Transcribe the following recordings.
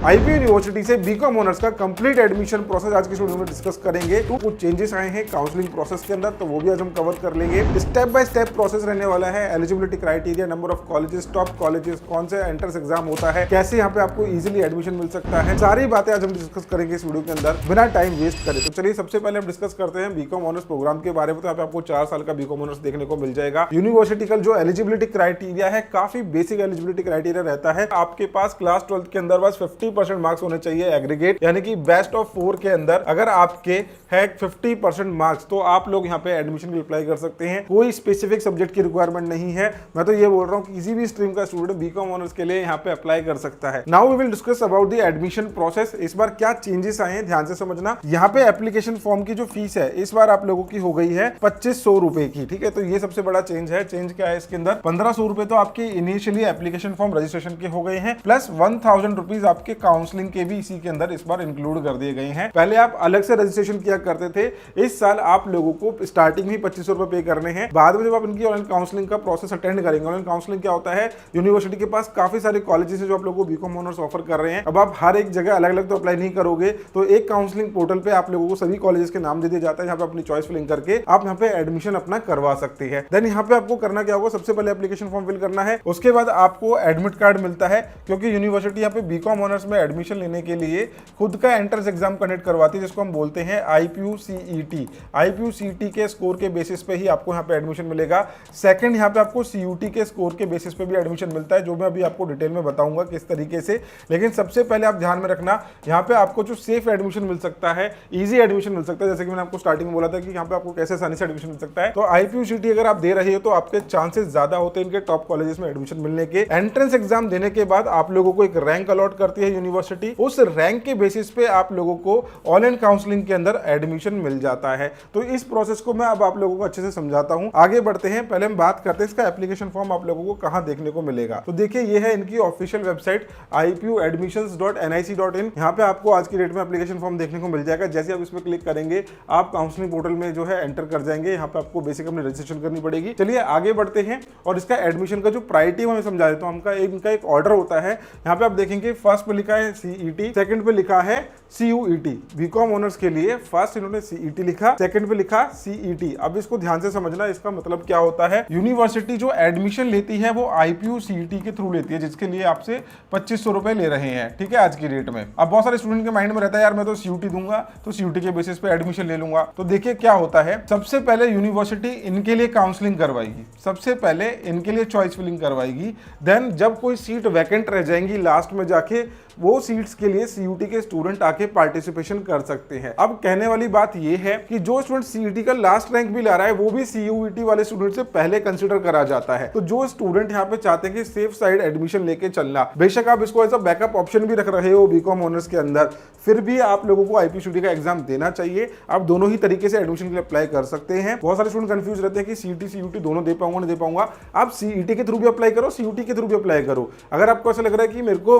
IP university से BCom honours का complete admission process आज की वीडियो में डिस्कस करेंगे। तो कुछ चेंजेस आए हैं काउंसलिंग प्रोसेस के अंदर, तो वो भी आज हम कवर कर लेंगे। स्टेप बाय स्टेप प्रोसेस रहने वाला है। Eligibility criteria, number of colleges, top colleges, कौन से एंट्रेंस एग्जाम होता है, कैसे यहाँ पे आपको इजीली एडमिशन मिल सकता है, सारी बातें आज हम डिस्कस करेंगे इस वीडियो के अंदर बिना टाइम वेस्ट करें। तो चलिए सबसे पहले हम डिस्कस करते हैं बीकॉम ऑनर्स प्रोग्राम के बारे में। तो यहाँ पे आपको 4 साल का बीकॉम ऑनर्स देखने को मिल जाएगा। यूनिवर्सिटी का जो एलिजिबिलिटी क्राइटेरिया है, काफी बेसिक एलिजिबिलिटी क्राइटेरिया रहता है। आपके पास क्लास 12 के अंदर बस 50% मार्क्स होने चाहिए एग्रीगेट, यानी कि बेस्ट ऑफ 4 के अंदर अगर आपके है 50% मार्क्स तो आप लोग यहाँ पे एडमिशन के अप्लाई कर सकते हैं। कोई स्पेसिफिक सब्जेक्ट की रिक्वायरमेंट नहीं है। मैं तो ये बोल रहा हूँ कि किसी भी स्ट्रीम का स्टूडेंट बीकॉम ऑनर्स के लिए यहाँ पे अप्लाई कर सकता है। Now we will discuss about the admission process. इस बार क्या चेंजेस आए हैं ध्यान से समझना। यहाँ पे एप्लीकेशन फॉर्म की जो फीस है इस बार आप लोगों की हो गई है 2500 रुपए की। ठीक है, तो ये सबसे बड़ा चेंज है। चेंज क्या है इसके अंदर, 1500 रुपए तो आपके इनिशियली एप्लीकेशन फॉर्म रजिस्ट्रेशन के हो गए हैं, प्लस 1000 रुपीज आपके काउंसलिंग के भी इसी के अंदर इस बार इंक्लूड कर दिए गए हैं। पहले आप अलग से रजिस्ट्रेशन किया करते थे, इस साल आप लोगों को स्टार्टिंग में 2500 रुपए पे करने हैं। बाद में जब आप इनकी ऑनलाइन काउंसलिंग का प्रोसेस अटेंड करेंगे, ऑनलाइन काउंसलिंग क्या होता है, यूनिवर्सिटी के पास काफी सारे कॉलेजेस है जो आप लोगों को बीकॉम ऑनर्स ऑफर कर रहे हैं। अब आप हर एक जगह अलग अलग तो अप्लाई नहीं करोगे, तो एक काउंसलिंग पोर्टल पे आप लोगों को सभी कॉलेजेस के नाम दे दिया जाता है। यहाँ पे अपनी चॉइस फिलिंग करके आप यहाँ पे एडमिशन अपना करवा सकते हैं। देन यहाँ पे आपको करना क्या होगा, सबसे पहले एप्लीकेशन फॉर्म फिल करना है, उसके बाद आपको एडमिट कार्ड मिलता है, क्योंकि यूनिवर्सिटी यहाँ पे बीकॉम ऑनर्स में एडमिशन लेने के लिए खुद का एंट्रेंस एग्जाम कंडक्ट करवाती है, जिसको हम बोलते हैं IPU-CET। IPU-CET के स्कोर के बेसिस पे ही आपको यहाँ पे एडमिशन मिलेगा। सेकंड यहाँ पे आपको CUT के स्कोर के बेसिस पे भी एडमिशन मिलता है, जो मैं अभी आपको डिटेल में बताऊंगा किस तरीके से। लेकिन सबसे पहले आप ध्यान में रखना, यहाँ पे आपको जो सेफ एडमिशन मिल सकता है, इजी एडमिशन मिल सकता है, जैसे कि मैंने आपको स्टार्टिंग में बोला था कि यहाँ पे आपको कैसे आसानी से एडमिशन मिल सकता है। तो IPU-CET अगर आप दे रहे हो तो आपके चांसेस ज्यादा होते हैं इनके टॉप कॉलेजेस में एडमिशन मिलने के। एंट्रेंस एग्जाम देने के बाद आप लोगों को एक रैंक अलॉट करती है यूनिवर्सिटी, उस रैंक के बेसिस पे आप लोगों को ऑनलाइन काउंसलिंग के अंदर एडमिशन मिल जाता है। तो इस प्रोसेस को मैं अब आप लोगों को अच्छे से समझाता हूं। आगे बढ़ते हैं, पहले हम बात करते हैं इसका एप्लीकेशन फॉर्म आप लोगों को कहां देखने को मिलेगा। तो देखिए ये है इनकी ऑफिशियल वेबसाइट ipuadmissions.nic.in। यहाँ पे आपको आज की डेट में एप्लीकेशन फॉर्म देखने को मिल जाएगा। जैसे आप इस पर क्लिक करेंगे आप काउंसलिंग पोर्टल में जो है एंटर कर जाएंगे। यहाँ पे आपको बेसिक अपनी रजिस्ट्रेशन करनी पड़ेगी। चलिए आगे बढ़ते हैं और इसका एडमिशन का जो प्रायोरिटी मैं समझा देता हूँ। इनका एक ऑर्डर होता है। यहाँ पे आप देखेंगे फर्स्ट पे लिखा है CET, सेकंड पे लिखा है CUET। बीकॉम ऑनर्स के लिए फर्स्ट इन्होंने CET लिखा, सेकंड पे लिखा CET। अब इसको ध्यान से समझना, इसका मतलब क्या होता है। यूनिवर्सिटी जो एडमिशन लेती है वो IPU-CET के थ्रू लेती है, जिसके लिए आपसे 2500 रुपए ले रहे हैं। ठीक है, आज की डेट में। अब बहुत सारे स्टूडेंट के माइंड में रहता है यार मैं तो CUT दूंगा, तो CUT के बेसिस पे एडमिशन ले लूंगा। तो देखिए क्या होता है, सबसे पहले यूनिवर्सिटी इनके लिए काउंसलिंग करवाएगी, सबसे पहले इनके लिए चॉइस फिलिंग करवाएगी। देन जब कोई सीट वैकेंट रह जाएंगी लास्ट में जाके वो सीट्स के लिए CUT के स्टूडेंट आके पार्टिसिपेशन कर सकते हैं। अब कहने वाली बात ये है कि जो स्टूडेंट CET का लास्ट रैंक भी ला रहा है वो भी CUET वाले स्टूडेंट से पहले कंसीडर करा जाता है। तो जो स्टूडेंट यहाँ पे चाहते हैं कि सेफ साइड एडमिशन लेके चलना, बेशक आप इसको ऐसा बैकअप ऑप्शन भी रख रहे हो बीकॉम ऑनर्स के अंदर, फिर भी आप लोगों को IPU-CET का एग्जाम देना चाहिए। आप दोनों ही तरीके से एडमिशन के लिए अप्लाई कर सकते हैं। बहुत सारे स्टूडेंट कंफ्यूज रहते हैं कि CET CUT दोनों दे पाऊंगा नहीं दे पाऊंगा। आप CET के थ्रू भी अप्लाई करो, CUT के थ्रू भी अप्लाई करो। अगर आपको ऐसा लग रहा है कि मेरे को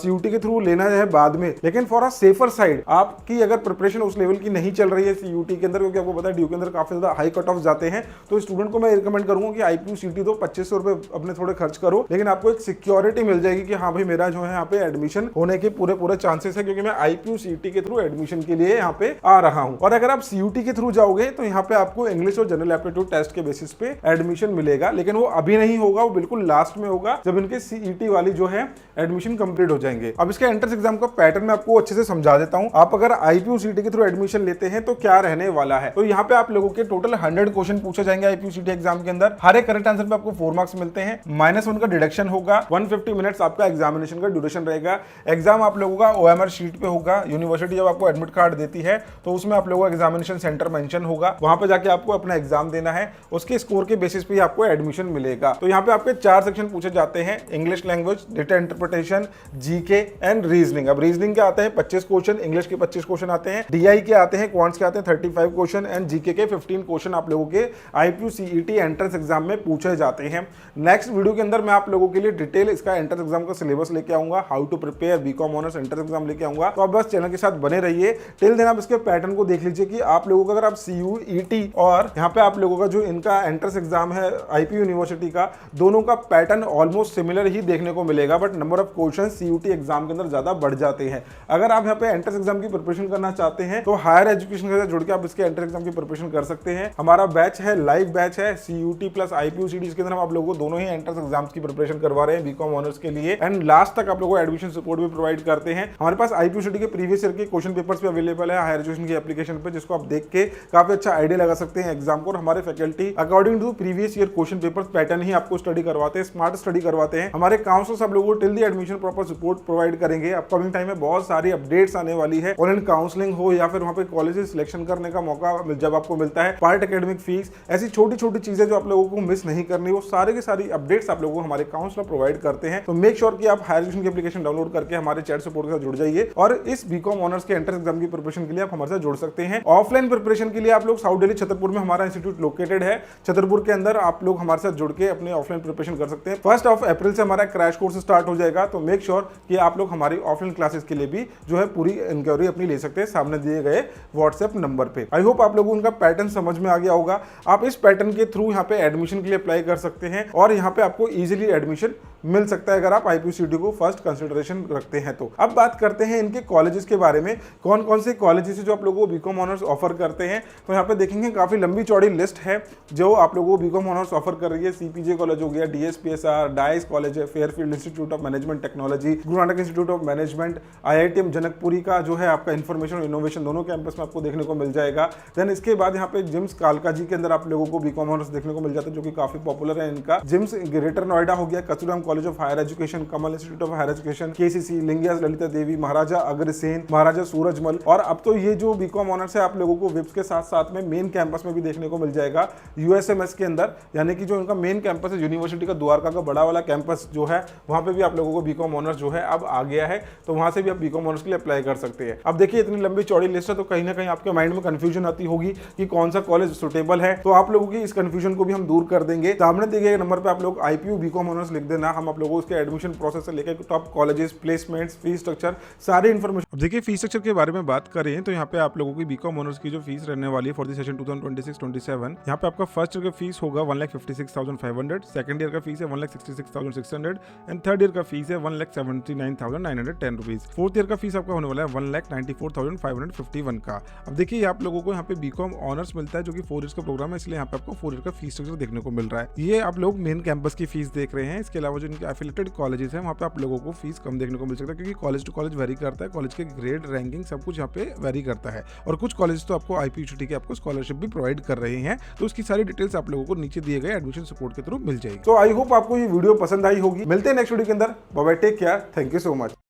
CUT के थ्रू लेना है बाद में, लेकिन फॉर अ सेफर साइड आपकी अगर प्रिपरेशन उस लेवल की नहीं चल रही है CUT के अंदर, क्योंकि आपको पता है ड्यू के अंदर काफी ज्यादा हाई कट ऑफ जाते हैं, तो स्टूडेंट को मैं रिकमेंड करूंगा कि IPU-CET दो, 2500 रुपए अपने थोड़े खर्च करो, लेकिन आपको एक सिक्योरिटी मिल जाएगी कि हाँ भाई मेरा जो है यहाँ पे एडमिशन होने के पूरे चांसेस है, क्योंकि मैं IPU-CET के थ्रू एडमिशन के लिए यहाँ पे आ रहा हूँ। और अगर आप CUT के थ्रू जाओगे तो यहाँ पे आपको इंग्लिश और जनरल एप्टीट्यूड टेस्ट के बेसिस पे एडमिशन मिलेगा, लेकिन वो अभी नहीं होगा, वो बिल्कुल लास्ट में होगा जब इनके CET वाली जो है एडमिशन कंप्लीट हो जाएंगे। अब इसका एंट्रेंस एग्जाम का पैटर्न मैं आपको अच्छे से समझा देता हूं। आप अगर IPU-CET के थ्रू एडमिशन लेते हैं तो क्या रहने वाला है। तो यहाँ पे आप लोगों के टोटल 100 क्वेश्चन पूछे जाएंगे IPU-CET एग्जाम के अंदर। हर एक करेक्ट आंसर पे आपको 4 मार्क्स मिलते हैं, -1 का डिडक्शन होगा। 150 मिनट्स आपका एग्जामिनेशन का ड्यूरेशन रहेगा। एग्जाम आप लोगों का OMR शीट पे होगा। यूनिवर्सिटी जब आपको एडमिट कार्ड देती है तो उसमें आप लोगों का एग्जामिनेशन सेंटर मेंशन होगा, वहां पे जाके आपको अपना एग्जाम देना है, उसके स्कोर के बेसिस पे आपको एडमिशन मिलेगा। तो यहाँ पे आपके 4 सेक्शन पूछे जाते हैं, English language, data interpretation, GK and reasoning. अब रीजनिंग के आते हैं 25 क्वेश्चन, इंग्लिश के 25 क्वेश्चन आते हैं, DI के आते हैं, क्वांट्स के आते हैं 35 क्वेश्चन एंड GK के 15 क्वेश्चन आप लोगों के IPU-CET एंट्रेंस एग्जाम में पूछे जाते हैं। नेक्स्ट वीडियो के अंदर मैं आप लोगों के लिए डिटेल इसका एंट्रेंस एग्जाम का सिलेबस लेके आऊंगा, how to prepare BCom honours entrance exam लेके आऊंगा। तो आप बस चैनल के साथ बने रहिए। टिल देन आप इसके पैटर्न को देख लीजिए कि आप लोगों का अगर आप CUET और यहाँ पे आप लोगों का जो इनका एंट्रेंस एग्जाम है IPU यूनिवर्सिटी का, दोनों का पैटर्न ऑलमोस्ट सिमिलर ही देखने को मिलेगा, but number of question CUT exam के अंदर ज्यादा बढ़ जाते हैं। अगर आप यहाँ पे एंट्रेंस एग्जाम की प्रिपरेशन करना चाहते हैं तो हायर एजुकेशन के साथ जुड़ के आप इसके एंट्रेंस एग्जाम की प्रिपरेशन कर सकते हैं। हमारा बैच है, लाइव बैच है, CUT प्लस IPU-CT, इसके अंदर हम आप लोगों को दोनों ही एंट्रेंस एग्जाम्स की प्रिपरेशन करवा रहे हैं बीकॉम ऑनर्स के लिए, एंड लास्ट तक आप लोगों को एडमिशन सपोर्ट भी प्रोवाइड करते हैं। हमारे पास IPU-CT के प्रीवियस ईयर के क्वेश्चन पेपर्स भी अवेलेबल है हायर एजुकेशन की एप्लीकेशन पे, जिसको आप देख के काफी अच्छा आइडिया लगा सकते हैं एग्जाम को। और हमारे faculty according to previous year question papers pattern ही आपको स्टडी करवाते हैं, स्मार्ट स्टडी करवाते हैं। हमारे काउंसलर्स आप लोगों को till the admission proper support provide करेंगे। अपकमिंग टाइम में बहुत सारी अपडेट्स आने वाली है, ऑनलाइन काउंसलिंग हो या फिर वहां पे कॉलेजेस सिलेक्शन करने का मौका जब आपको मिलता है, पार्ट एकेडमिक फीस, ऐसी छोटी छोटी चीजें जो आप लोगों को मिस नहीं करनी, वो सारे की सारी अपडेट्स आप लोगों को हमारे काउंसलर प्रोवाइड करते हैं। तो मेक श्योर कि आप हायर एजुकेशन की एप्लीकेशन डाउनलोड करके हमारे चैट सपोर्ट के साथ जुड़ जाइए और इस बीकॉम ऑनर्स के एंट्रेंस एग्जाम की प्रिपरेशन के लिए आप हमारे साथ जुड़ सकते हैं। ऑफलाइन प्रिपरेशन के लिए आप लोग साउथ दिल्ली छतरपुर में हमारा इंस्टीट्यूट लोकेटेड है। छतरपुर के अंदर आप लोग हमारे साथ जुड़ के अपने ऑफलाइन प्रिपरेशन कर सकते हैं। 1 अप्रैल से हमारा क्रैश कोर्स स्टार्ट हो जाएगा, तो मेक श्योर कि आप लोग हमारी ऑफलाइन क्लासेस के लिए भी जो है पूरी इंक्वायरी अपनी ले सकते हैं सामने दिए गए व्हाट्सएप नंबर पे। आई होप आप लोगों को उनका पैटर्न समझ में आ गया होगा। आप इस पैटर्न के थ्रू यहाँ पे एडमिशन के लिए अप्लाई कर सकते हैं और यहाँ पे आपको इजीली एडमिशन मिल सकता है अगर आप IPU-CT को फर्स्ट कंसिडरेशन रखते हैं तो। अब बात करते हैं इनके कॉलेजेस के बारे में, कौन कौन से कॉलेजेस है जो आप लोगों को बीकॉम ऑनर्स ऑफर करते हैं। तो यहाँ पे देखेंगे काफी लंबी चौड़ी लिस्ट है जो आप लोगों को बीकॉम ऑनर्स ऑफर कर रही है। CPJ कॉलेज हो गया, DSPSR, डाइस कॉलेज है, Fairfield institute of management technology, Guru Nanak institute of management, IITM Janakpuri का जो है आपका इंफॉर्मेशन और इनोवेशन, दोनों कैंपस में आपको देखने को मिल जाएगा। देन इसके बाद यहाँ पे जिम्स कालका जी के अंदर आप लोगों को बीकॉम ऑनर्स देखने को मिल जाता है, जो कि काफी पॉपुलर है इनका। जिम्स ग्रेटर नोएडा हो गया, Kasturba college of higher education, Kamal institute of higher education, KCC, Lingaya's Lalita Devi, Maharaja Agrasen, Maharaja Surajmal. और अब तो ये जो बीकॉम ऑनर्स है आप लोगों को विप्स के साथ साथ में मेन कैंपस में भी देखने को मिल जाएगा, USMS के अंदर, यानी कि जो उनका मेन कैंपस है यूनिवर्सिटी का द्वारका का बड़ा वाला कैंपस जो है, वहां पे भी आप लोगों को बीकॉम ऑनर्स जो है अब आ गया है, तो वहां से भी आप बीकॉम ऑनर्स के लिए अप्लाई कर सकते हैं। अब देखिए इतनी लंबी चौड़ी लिस्ट है तो कहीं ना कहीं आपके माइंड में कंफ्यूजन आती होगी कि कौन सा कॉलेज सुटेबल है, तो आप लोगों की इस कंफ्यूजन को भी हम दूर कर देंगे। सामने दिए गए नंबर पे आप लोग IPU बीकॉम ऑनर्स लिख देना, हम आप लोगों को उसके एडमिशन प्रोसेस से लेकर top colleges, placements, fees structure, सारी इन्फॉर्मेशन। अब देखिए फीस स्ट्रक्चर के बारे में बात करें तो यहाँ पे आप लोगों की बीकॉम ऑनर्स की जो फीस रहने वाली है फॉर द सेशन 2026-27, यहाँ पे आपका फर्स्ट ईयर का फीस होगा 1,56,500, सेकंड ईयर का फीस है 1,66,600 एंड थर्ड ईयर का फीस है 1,79,910 रुपीज। फोर्थ ईयर का फीस आपका होने वाला है 1,94,551 का। अब देखिए आप लोगों को यहाँ पे बीकॉम ऑनर्स मिलता है जो कि 4 ईयर्स का प्रोग्राम है, इसलिए यहाँ पे आपको 4 ईयर का फीस स्ट्रक्चर देखने को मिल रहा है। ये आप लोग मेन कैंपस की फीस देख रहे हैं। इसके अलावा जो इनके एफिलिएटेड कॉलेजेस हैं वहाँ पे आप लोगों को फीस कम देखने को मिल सकता है, क्योंकि कॉलेज टू कॉलेज वेरी करता है, कॉलेज के ग्रेड, रैंकिंग सब कुछ यहाँ पे वेरी करता है। और कुछ कॉलेज तो आपको IPU-CT के आपको स्कॉलरशिप भी प्रोवाइड कर रहे हैं, तो उसकी सारी डिटेल्स आप लोगों को नीचे दिए गए एडमिशन सपोर्ट के थ्रू मिल जाएगी। तो आई होप आपको ये वीडियो पसंद आई होगी। मिलते हैं नेक्स्ट वीडियो के अंदर। Bye bye, take care, thank you so much.